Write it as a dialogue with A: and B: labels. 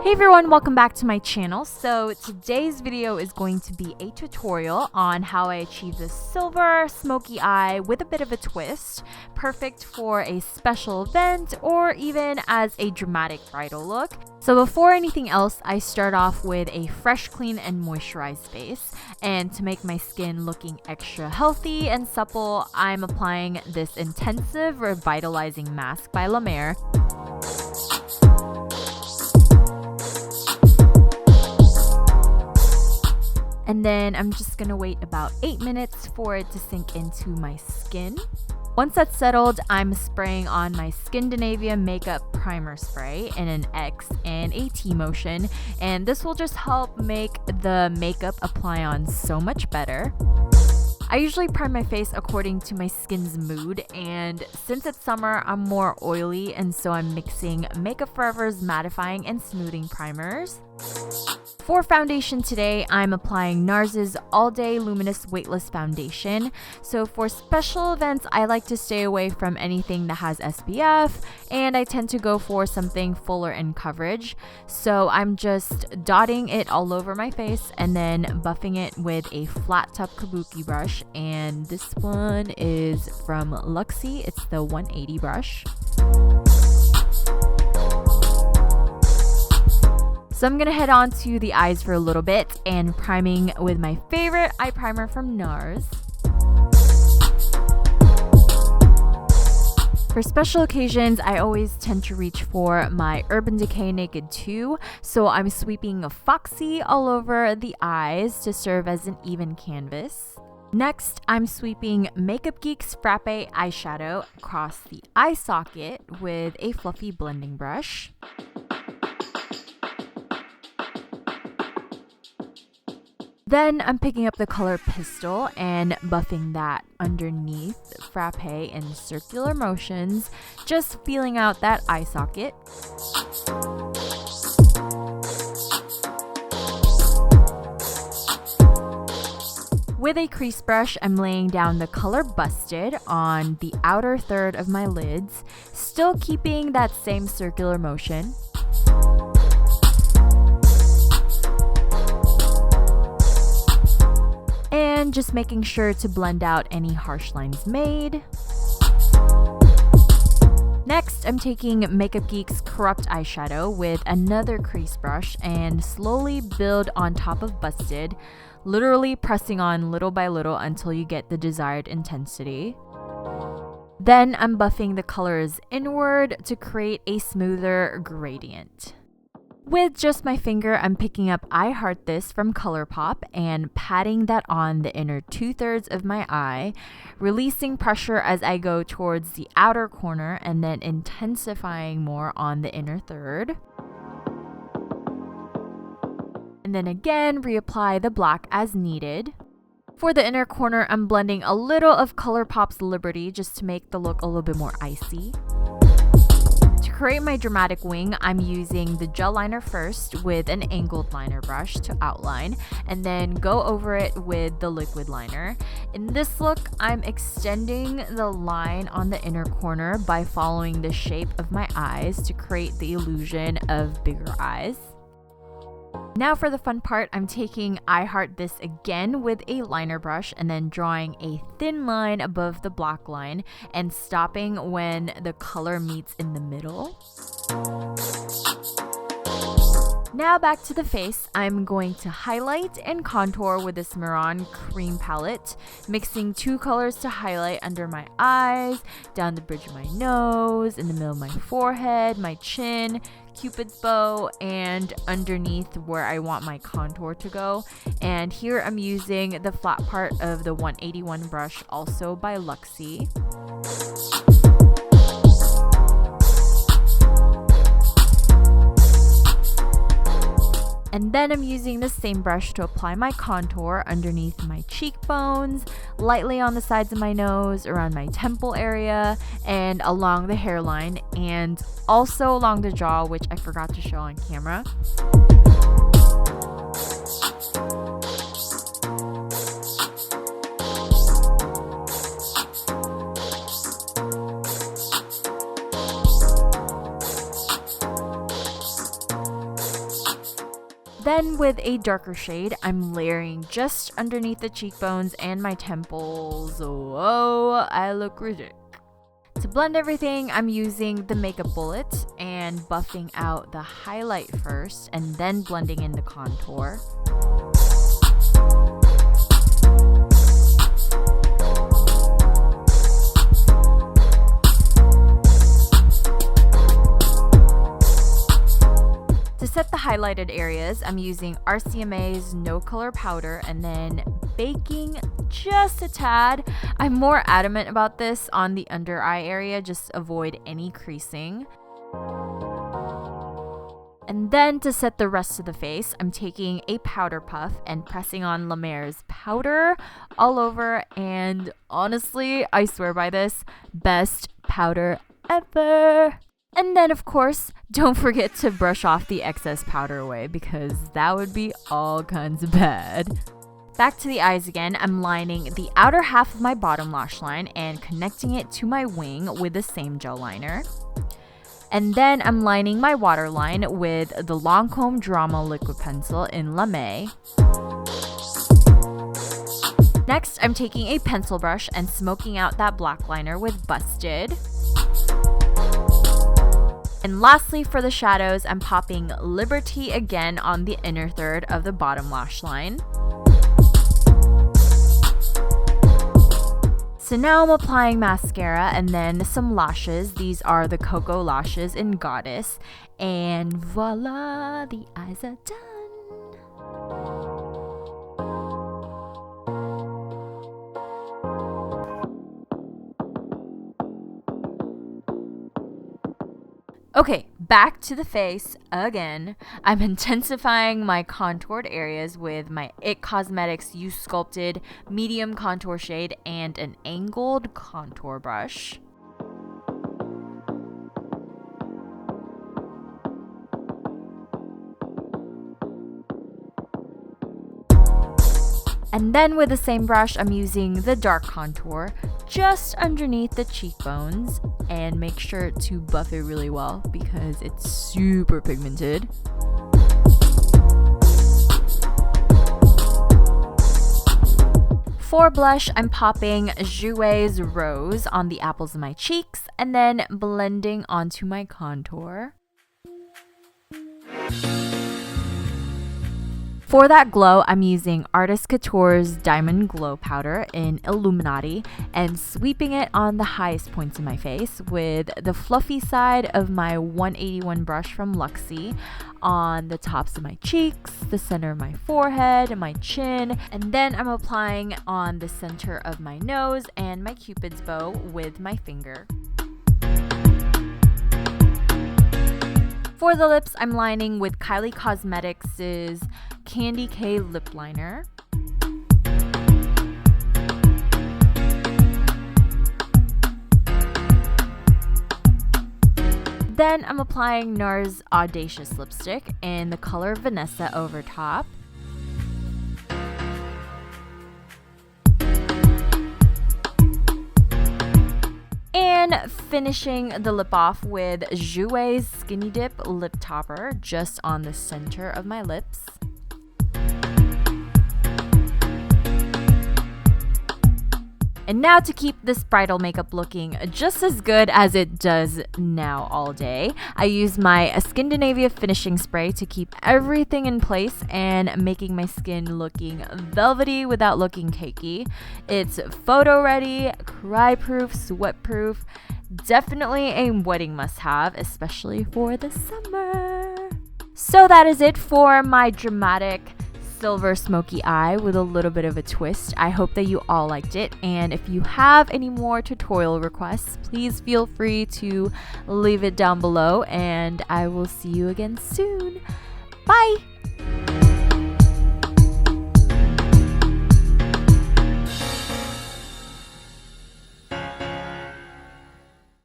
A: Hey everyone, welcome back to my channel. So today's video is going to be a tutorial on how I achieve this silver smoky eye with a bit of a twist, perfect for a special event or even as a dramatic bridal look. So before anything else, I start off with a fresh, clean, and moisturized base. And to make my skin looking extra healthy and supple, I'm applying this intensive Revitalizing Mask by La Mer. And then I'm just gonna wait about 8 minutes for it to sink into my skin. Once that's settled, I'm spraying on my SKINDINAVIA makeup primer spray in an X and a T motion, and this will just help make the makeup apply on so much better. I usually prime my face according to my skin's mood, and since it's summer, I'm more oily, and so I'm mixing Makeup Forever's mattifying and smoothing primers. For foundation today, I'm applying NARS's All Day Luminous Weightless Foundation. So for special events, I like to stay away from anything that has SPF, and I tend to go for something fuller in coverage. So I'm just dotting it all over my face and then buffing it with a flat top kabuki brush. And this one is from Luxie. It's the 180 brush. So I'm going to head on to the eyes for a little bit and priming with my favorite eye primer from NARS. For special occasions, I always tend to reach for my Urban Decay Naked 2, so I'm sweeping Foxy all over the eyes to serve as an even canvas. Next, I'm sweeping Makeup Geek's Frappe eyeshadow across the eye socket with a fluffy blending brush. Then I'm picking up the color Pistol and buffing that underneath Frappe in circular motions, just feeling out that eye socket. With a crease brush, I'm laying down the color Busted on the outer third of my lids, still keeping that same circular motion. And just making sure to blend out any harsh lines made. Next, I'm taking Makeup Geek's Corrupt eyeshadow with another crease brush and slowly build on top of Busted, literally pressing on little by little until you get the desired intensity. Then I'm buffing the colors inward to create a smoother gradient. With just my finger, I'm picking up I Heart This from ColourPop and patting that on the inner 2/3 of my eye, releasing pressure as I go towards the outer corner and then intensifying more on the inner third. And then again, reapply the black as needed. For the inner corner, I'm blending a little of ColourPop's Liberty just to make the look a little bit more icy. To create my dramatic wing, I'm using the gel liner first with an angled liner brush to outline, and then go over it with the liquid liner. In this look, I'm extending the line on the inner corner by following the shape of my eyes to create the illusion of bigger eyes. Now for the fun part, I'm taking I Heart This again with a liner brush and then drawing a thin line above the black line and stopping when the color meets in the middle. Now back to the face, I'm going to highlight and contour with this Maron cream palette, mixing two colors to highlight under my eyes, down the bridge of my nose, in the middle of my forehead, my chin, Cupid's bow, and underneath where I want my contour to go. And here I'm using the flat part of the 181 brush, also by Luxie. And then I'm using the same brush to apply my contour underneath my cheekbones, lightly on the sides of my nose, around my temple area, and along the hairline, and also along the jaw, which I forgot to show on camera. then with a darker shade, I'm layering just underneath the cheekbones and my temples. Whoa, I look ridiculous. To blend everything, I'm using the makeup bullet and buffing out the highlight first and then blending in the contour. To set the highlighted areas, I'm using RCMA's No Color Powder and then baking just a tad. I'm more adamant about this on the under eye area, just avoid any creasing. And then to set the rest of the face, I'm taking a powder puff and pressing on La Mer's powder all over, and honestly, I swear by this, best powder ever. And then, of course, don't forget to brush off the excess powder away because that would be all kinds of bad. Back to the eyes again, I'm lining the outer half of my bottom lash line and connecting it to my wing with the same gel liner. And then I'm lining my waterline with the Lancome Drama liquid pencil in Lame. Next, I'm taking a pencil brush and smoking out that black liner with Busted. And lastly, for the shadows, I'm popping Liberty again on the inner third of the bottom lash line. So now I'm applying mascara and then some lashes. These are the Cocoa lashes in Goddess. And voila, the eyes are done. Okay, back to the face again. I'm intensifying my contoured areas with my IT Cosmetics You Sculpted medium contour shade and an angled contour brush. And then with the same brush, I'm using the dark contour just underneath the cheekbones, and make sure to buff it really well because it's super pigmented. For blush, I'm popping Jouer's Rose on the apples of my cheeks and then blending onto my contour. For that glow, I'm using Artist Couture's Diamond Glow Powder in Illuminati and sweeping it on the highest points of my face with the fluffy side of my 181 brush from Luxie on the tops of my cheeks, the center of my forehead, and my chin, and then I'm applying on the center of my nose and my Cupid's bow with my finger. For the lips, I'm lining with Kylie Cosmetics' Candy K lip liner. Then I'm applying NARS Audacious lipstick in the color Vanessa over top. And finishing the lip off with Jouer's Skinny Dip lip topper just on the center of my lips. And now to keep this bridal makeup looking just as good as it does now all day, I use my SKINDINAVIA finishing spray to keep everything in place and making my skin looking velvety without looking cakey. It's photo ready, cry proof, sweat proof, definitely a wedding must have, especially for the summer. So that is it for my dramatic silver smoky eye with a little bit of a twist. I hope that you all liked it, and if you have any more tutorial requests, please feel free to leave it down below, and I will see you again soon. Bye!